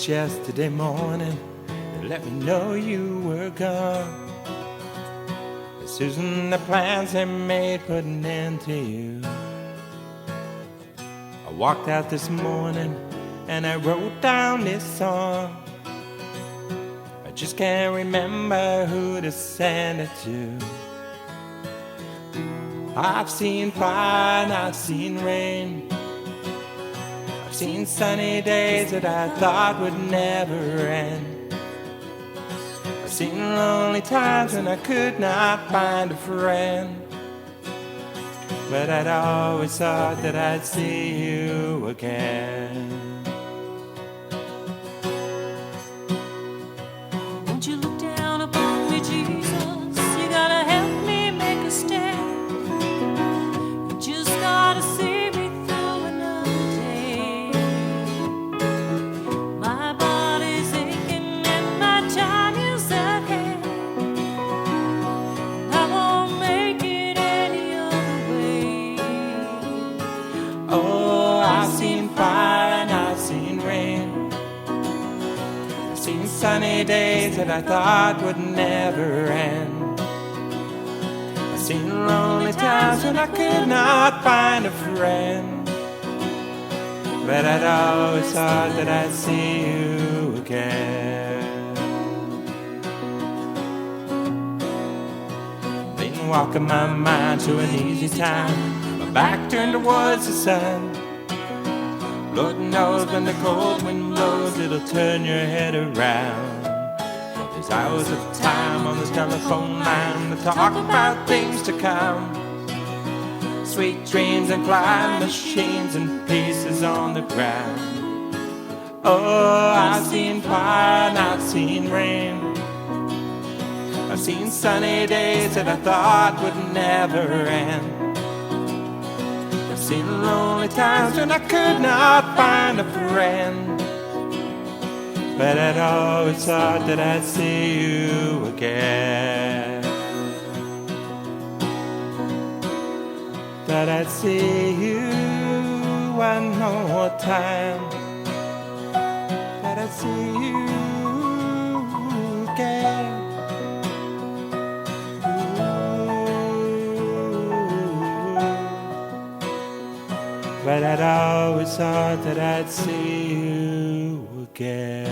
was yesterday morning that let me know you were gone. Susan, the plans I made put an end to you. I walked out this morning and I wrote down this song. I just can't remember who to send it to. I've seen fire and I've seen rain. I've seen sunny days that I thought would never end. I've seen lonely times when I could not find a friend. But I'd always thought that I'd see you again. Won't you look down upon me, Jesus? You gotta help me make a stand. You just gotta see me through another day. My body's aching and my time is at hand. I won't make it any other way. Oh, I've seen fire and I've seen rain. I've seen sunny days that I thought would never end. I've seen lonely times when I could not find a friend. But I'd always thought that I'd see you again. Been walking my mind to an easy time, my back turned towards the sun. Lord knows when the cold wind blows, it'll turn your head around. There's hours of time on this telephone line to talk about things to come. Sweet dreams and flying machines and pieces on the ground. Oh, I've seen fire and I've seen rain. I've seen sunny days that I thought would never end. I've seen lonely times when I could not find a friend. But I'd always thought that I'd see you again. That I'd see you one more time. That I'd see you again. But I'd always thought that I'd see you again.